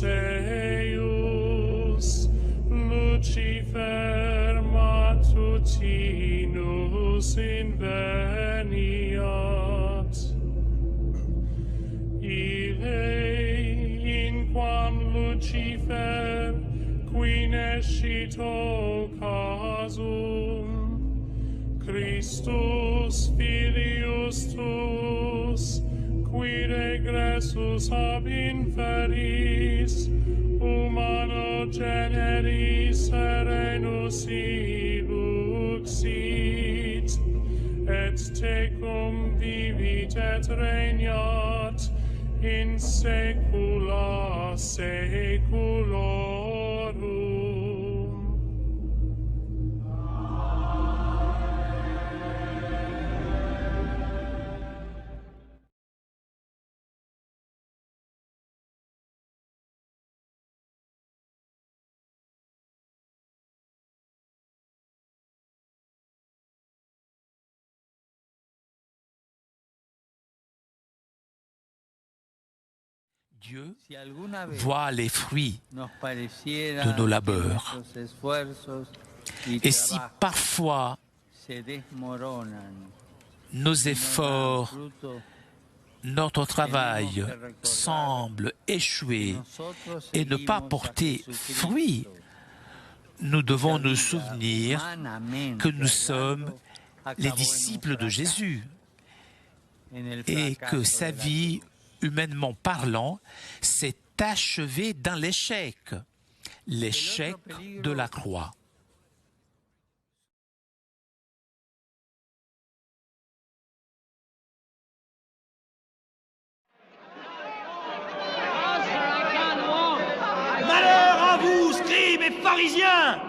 Eius, Lucifer matutinus inveniat. Ille in quam Lucifer qui nescito casum, Christus filius tuus, qui regressus ab inferis, humano generis serenus iluxit, et tecum vivit et regnat in saecula saeculorum. Dieu voit les fruits de nos labeurs. Et si parfois nos efforts, notre travail semble échouer et ne pas porter fruit, nous devons nous souvenir que nous sommes les disciples de Jésus et que sa vie, humainement parlant, s'est achevée dans l'échec, l'échec de la croix. Malheur à vous, scribes et pharisiens,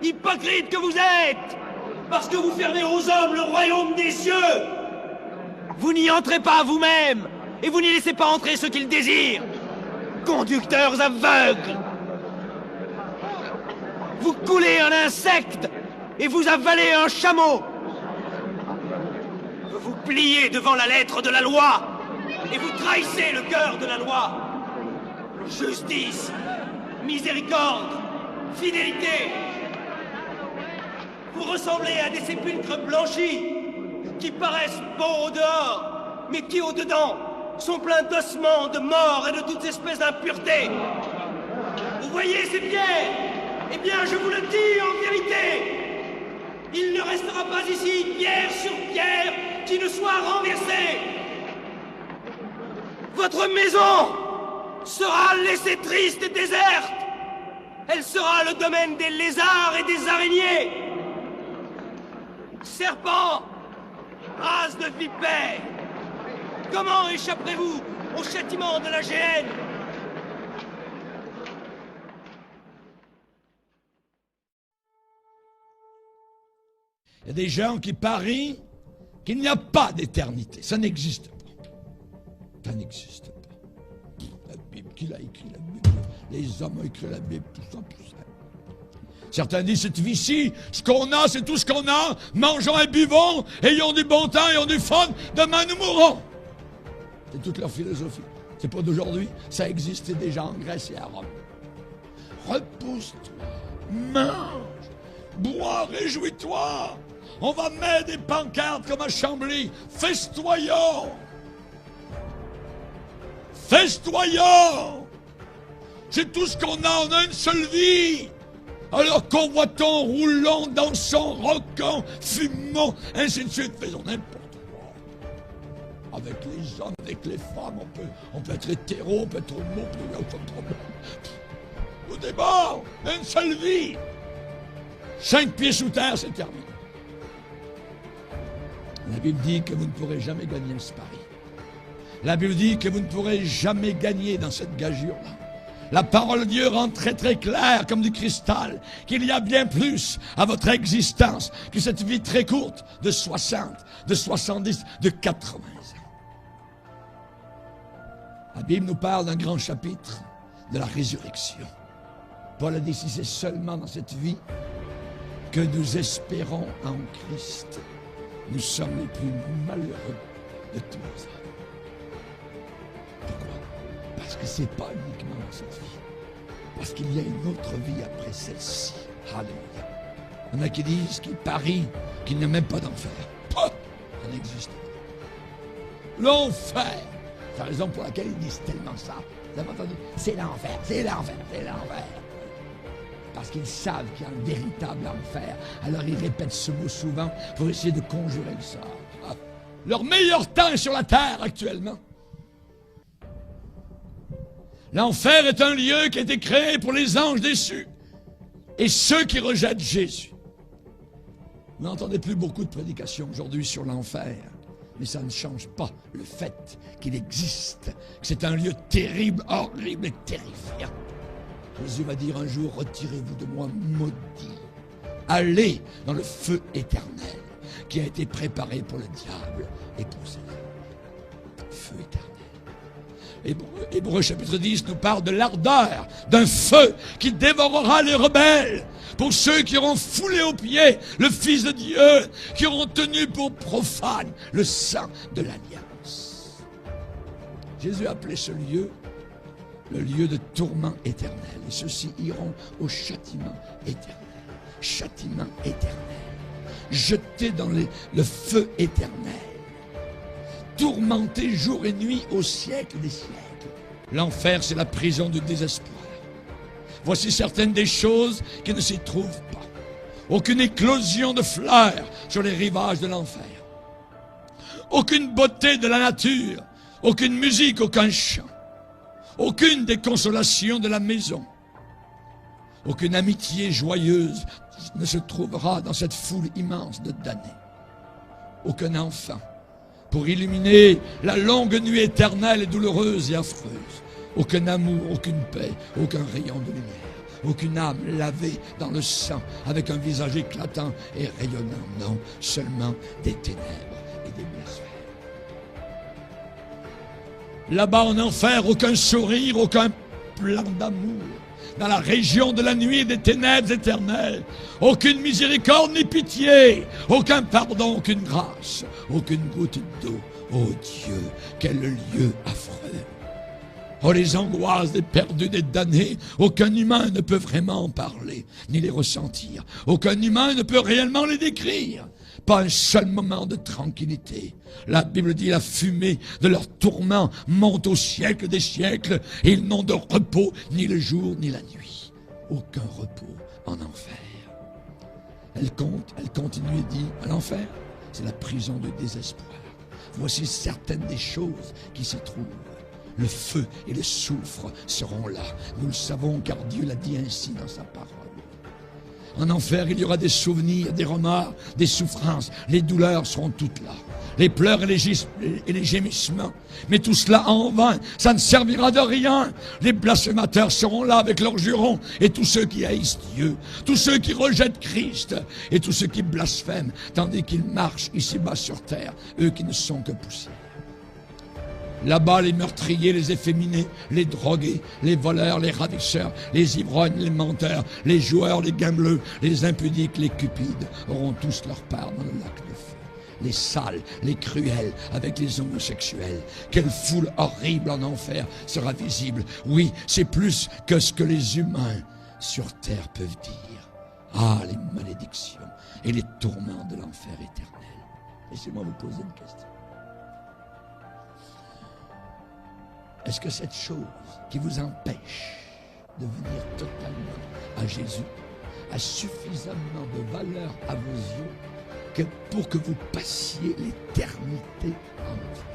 hypocrites que vous êtes, parce que vous fermez aux hommes le royaume des cieux. Vous n'y entrez pas vous-même, et vous n'y laissez pas entrer ceux qu'ils désirent. Conducteurs aveugles. Vous coulez un insecte, et vous avalez un chameau. Vous vous pliez devant la lettre de la loi, et vous trahissez le cœur de la loi. Justice, miséricorde, fidélité. Vous ressemblez à des sépulcres blanchis, qui paraissent beaux au dehors, mais qui au-dedans sont pleins d'ossements, de morts et de toutes espèces d'impuretés. Vous voyez ces pierres? Eh bien, je vous le dis en vérité, il ne restera pas ici pierre sur pierre qui ne soit renversée. Votre maison sera laissée triste et déserte. Elle sera le domaine des lézards et des araignées. Serpents, race de vipères, comment échapperez-vous au châtiment de la géhenne? Il y a des gens qui parient qu'il n'y a pas d'éternité. Ça n'existe pas. Ça n'existe pas. La Bible, qui l'a écrit, la Bible. Les hommes ont écrit la Bible, tout ça, tout ça. Certains disent, cette vie-ci, ce qu'on a, c'est tout ce qu'on a. Mangeons et buvons, ayons du bon temps, ayons du fun. Demain, nous mourrons. C'est toute leur philosophie. C'est pas d'aujourd'hui. Ça existait déjà en Grèce et à Rome. Repousse-toi, mange, bois, réjouis-toi. On va mettre des pancartes comme à Chambly. Festoyons. Festoyons. C'est tout ce qu'on a. On a une seule vie. Alors convoitons, roulons, dansons, rockons, fumons, ainsi de suite. Faisons n'importe quoi. Avec les hommes, avec les femmes, on peut être hétéro, on peut être homo, il n'y a aucun problème. Au départ, une seule vie. 5 pieds sous terre, c'est terminé. La Bible dit que vous ne pourrez jamais gagner ce pari. La Bible dit que vous ne pourrez jamais gagner dans cette gageure-là. La parole de Dieu rend très très clair comme du cristal qu'il y a bien plus à votre existence que cette vie très courte de 60, de 70, de 80 ans. La Bible nous parle d'un grand chapitre de la résurrection. Paul a dit si c'est seulement dans cette vie que nous espérons en Christ, nous sommes les plus malheureux de tous les hommes. Pourquoi? Parce que ce n'est pas uniquement dans cette vie. Parce qu'il y a une autre vie après celle-ci. Alléluia. Il y en a qui disent, qui parient, qu'il n'y a même pas d'enfer. Ça n'existe pas. L'enfer. C'est la raison pour laquelle ils disent tellement ça. Vous avez entendu? C'est l'enfer, c'est l'enfer, c'est l'enfer. Parce qu'ils savent qu'il y a un véritable enfer. Alors ils répètent ce mot souvent pour essayer de conjurer le sort. Leur meilleur temps est sur la terre actuellement. L'enfer est un lieu qui a été créé pour les anges déçus et ceux qui rejettent Jésus. Vous n'entendez plus beaucoup de prédications aujourd'hui sur l'enfer, mais ça ne change pas le fait qu'il existe, que c'est un lieu terrible, horrible et terrifiant. Jésus va dire un jour, retirez-vous de moi, maudit. Allez dans le feu éternel qui a été préparé pour le diable et pour ses ennemis. Feu éternel. Hébreux chapitre 10 nous parle de l'ardeur d'un feu qui dévorera les rebelles. Pour ceux qui auront foulé aux pieds le Fils de Dieu, qui auront tenu pour profane le sang de l'alliance. Jésus a appelé ce lieu le lieu de tourment éternel. Et ceux-ci iront au châtiment éternel. Châtiment éternel. Jetés dans le feu éternel. Tourmentés jour et nuit au siècle des siècles. L'enfer, c'est la prison du désespoir. Voici certaines des choses qui ne s'y trouvent pas. Aucune éclosion de fleurs sur les rivages de l'enfer. Aucune beauté de la nature. Aucune musique, aucun chant. Aucune des consolations de la maison. Aucune amitié joyeuse ne se trouvera dans cette foule immense de damnés. Aucun enfant pour illuminer la longue nuit éternelle et douloureuse et affreuse. Aucun amour, aucune paix, aucun rayon de lumière. Aucune âme lavée dans le sang avec un visage éclatant et rayonnant. Non, seulement des ténèbres et des blasphèmes. Là-bas en enfer, aucun sourire, aucun plan d'amour. Dans la région de la nuit et des ténèbres éternelles, aucune miséricorde ni pitié, aucun pardon, aucune grâce, aucune goutte d'eau. Oh Dieu, quel lieu affreux! Oh, les angoisses des perdus, des damnés, aucun humain ne peut vraiment en parler, ni les ressentir. Aucun humain ne peut réellement les décrire. Pas un seul moment de tranquillité. La Bible dit la fumée de leur tourment monte au siècle des siècles et ils n'ont de repos ni le jour ni la nuit. Aucun repos en enfer. Elle continue et dit, à l'enfer, c'est la prison de désespoir. Voici certaines des choses qui s'y trouvent. Le feu et le soufre seront là. Nous le savons car Dieu l'a dit ainsi dans sa parole. En enfer, il y aura des souvenirs, des remords, des souffrances. Les douleurs seront toutes là. Les pleurs et les gémissements. Mais tout cela en vain. Ça ne servira de rien. Les blasphémateurs seront là avec leurs jurons. Et tous ceux qui haïssent Dieu. Tous ceux qui rejettent Christ. Et tous ceux qui blasphèment. Tandis qu'ils marchent ici-bas sur terre. Eux qui ne sont que poussière. Là-bas, les meurtriers, les efféminés, les drogués, les voleurs, les ravisseurs, les ivrognes, les menteurs, les joueurs, les gambleux, les impudiques, les cupides auront tous leur part dans le lac de feu. Les sales, les cruels avec les homosexuels. Quelle foule horrible en enfer sera visible. Oui, c'est plus que ce que les humains sur terre peuvent dire. Ah, les malédictions et les tourments de l'enfer éternel. Laissez-moi vous poser une question. Est-ce que cette chose qui vous empêche de venir totalement à Jésus a suffisamment de valeur à vos yeux que pour que vous passiez l'éternité en enfer?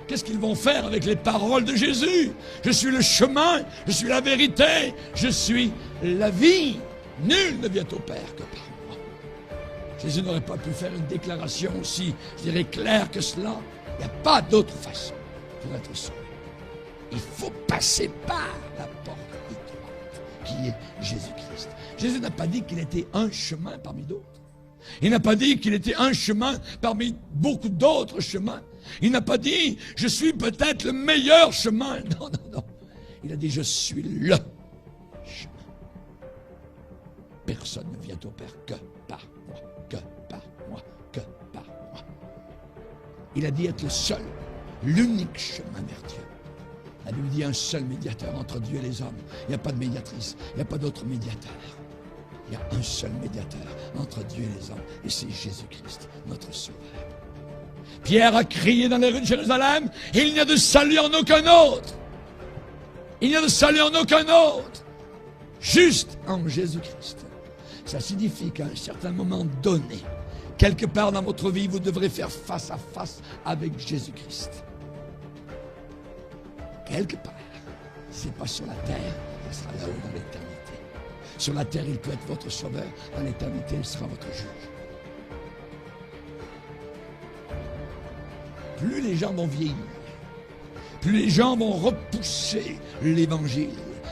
Qu'est-ce qu'ils vont faire avec les paroles de Jésus? Je suis le chemin, je suis la vérité, je suis la vie. Nul ne vient au Père que par moi. Jésus n'aurait pas pu faire une déclaration aussi, je dirais, claire que cela. Il n'y a pas d'autre façon pour être sauvé. Il faut passer par la porte étroite, qui est Jésus-Christ. Jésus n'a pas dit qu'il était un chemin parmi d'autres. Il n'a pas dit qu'il était un chemin parmi beaucoup d'autres chemins. Il n'a pas dit, je suis peut-être le meilleur chemin. Non, non, non. Il a dit, je suis le chemin. Personne ne vient au Père que par moi, que par moi, que par moi. Il a dit être le seul, l'unique chemin vers Dieu. La Bible dit un seul médiateur entre Dieu et les hommes. Il n'y a pas de médiatrice, il n'y a pas d'autre médiateur. Il y a un seul médiateur entre Dieu et les hommes, et c'est Jésus-Christ, notre Sauveur. Pierre a crié dans les rues de Jérusalem, il n'y a de salut en aucun autre. Il n'y a de salut en aucun autre. Juste en Jésus-Christ. Ça signifie qu'à un certain moment donné, quelque part dans votre vie, vous devrez faire face à face avec Jésus-Christ. Quelque part. Si ce n'est pas sur la terre, ça sera là-haut dans l'éternité. Sur la terre, il peut être votre sauveur. Dans l'éternité, il sera votre juge. Plus les gens vont vieillir, plus les gens vont repousser l'évangile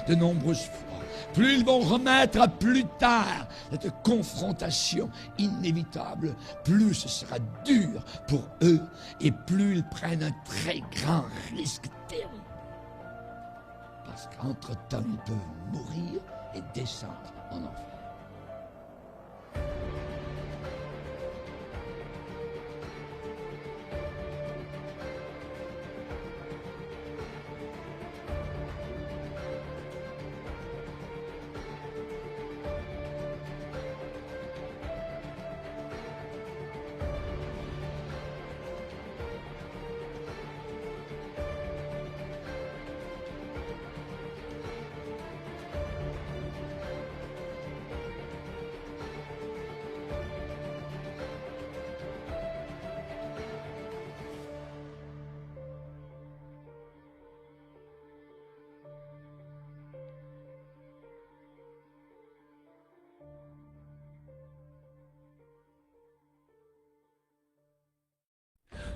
de nombreuses fois, plus ils vont remettre à plus tard cette confrontation inévitable, plus ce sera dur pour eux et plus ils prennent un très grand risque terrible. Parce qu'entre-temps, ils peuvent mourir et descendre en enfer.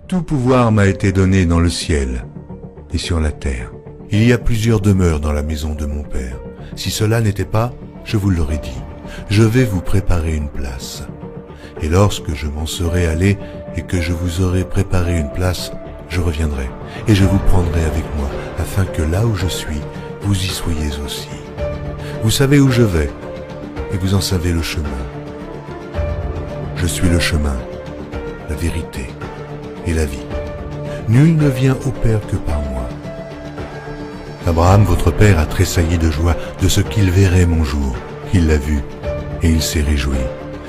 Tout pouvoir m'a été donné dans le ciel et sur la terre. Il y a plusieurs demeures dans la maison de mon Père. Si cela n'était pas, je vous l'aurais dit. Je vais vous préparer une place. Et lorsque je m'en serai allé et que je vous aurai préparé une place, je reviendrai et je vous prendrai avec moi, afin que là où je suis, vous y soyez aussi. Vous savez où je vais et vous en savez le chemin. Je suis le chemin, la vérité et la vie. Nul ne vient au Père que par moi. Abraham, votre père, a tressailli de joie de ce qu'il verrait mon jour. Il l'a vu et il s'est réjoui.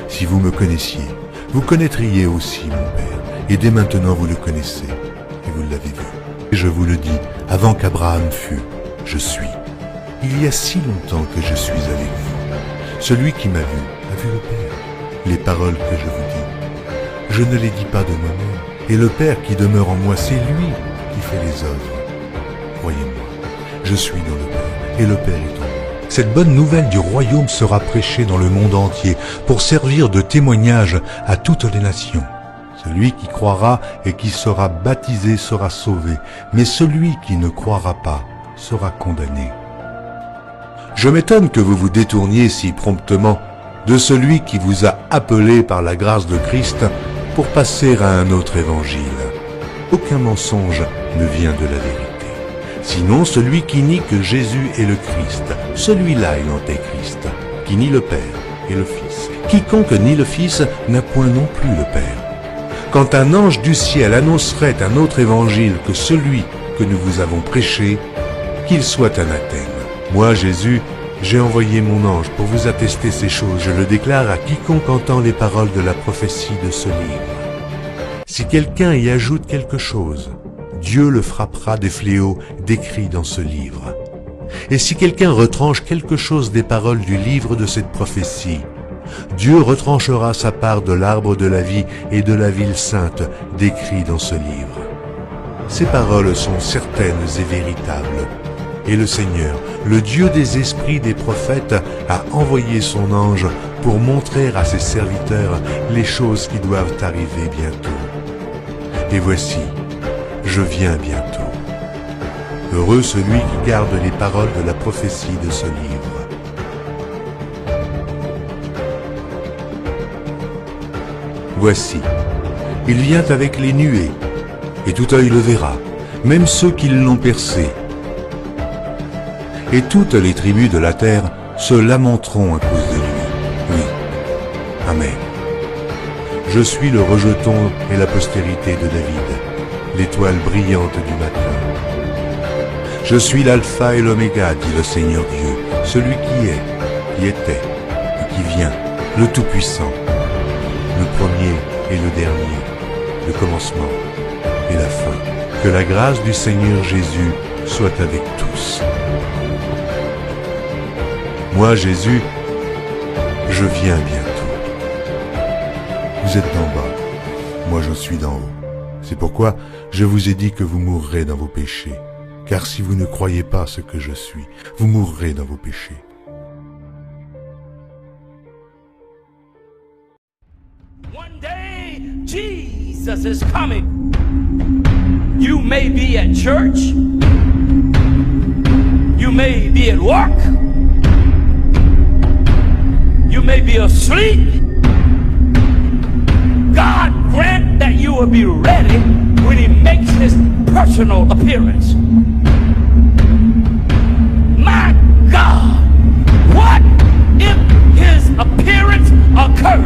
Si vous me connaissiez, vous connaîtriez aussi mon Père. Et dès maintenant vous le connaissez et vous l'avez vu. Et je vous le dis, avant qu'Abraham fût, je suis. Il y a si longtemps que je suis avec vous. Celui qui m'a vu a vu le Père. Les paroles que je vous dis, je ne les dis pas de moi-même. Et le Père qui demeure en moi, c'est lui qui fait les œuvres. Croyez-moi, je suis dans le Père, et le Père est en moi. Cette bonne nouvelle du royaume sera prêchée dans le monde entier, pour servir de témoignage à toutes les nations. Celui qui croira et qui sera baptisé sera sauvé, mais celui qui ne croira pas sera condamné. Je m'étonne que vous vous détourniez si promptement de celui qui vous a appelé par la grâce de Christ pour passer à un autre évangile. Aucun mensonge ne vient de la vérité. Sinon celui qui nie que Jésus est le Christ, celui-là est l'antéchrist, qui nie le Père et le Fils. Quiconque nie le Fils n'a point non plus le Père. Quand un ange du ciel annoncerait un autre évangile que celui que nous vous avons prêché, qu'il soit anathème. Moi, Jésus, j'ai envoyé mon ange pour vous attester ces choses. Je le déclare à quiconque entend les paroles de la prophétie de ce livre. Si quelqu'un y ajoute quelque chose, Dieu le frappera des fléaux décrits dans ce livre. Et si quelqu'un retranche quelque chose des paroles du livre de cette prophétie, Dieu retranchera sa part de l'arbre de la vie et de la ville sainte décrits dans ce livre. Ces paroles sont certaines et véritables. Et le Seigneur, le Dieu des esprits des prophètes, a envoyé son ange pour montrer à ses serviteurs les choses qui doivent arriver bientôt. Et voici, je viens bientôt. Heureux celui qui garde les paroles de la prophétie de ce livre. Voici, il vient avec les nuées, et tout œil le verra, même ceux qui l'ont percé. Et toutes les tribus de la terre se lamenteront à cause de lui. Oui. Amen. Je suis le rejeton et la postérité de David, l'étoile brillante du matin. Je suis l'alpha et l'oméga, dit le Seigneur Dieu, celui qui est, qui était et qui vient, le Tout-Puissant, le premier et le dernier, le commencement et la fin. Que la grâce du Seigneur Jésus soit avec tous. Moi, Jésus, je viens bientôt. Vous êtes d'en bas, moi je suis d'en haut. C'est pourquoi je vous ai dit que vous mourrez dans vos péchés. Car si vous ne croyez pas ce que je suis, vous mourrez dans vos péchés. One day, Jesus is coming. You may be at church. You may be at work. You may be asleep. God grant that you will be ready when He makes His personal appearance. My God, what if His appearance occurs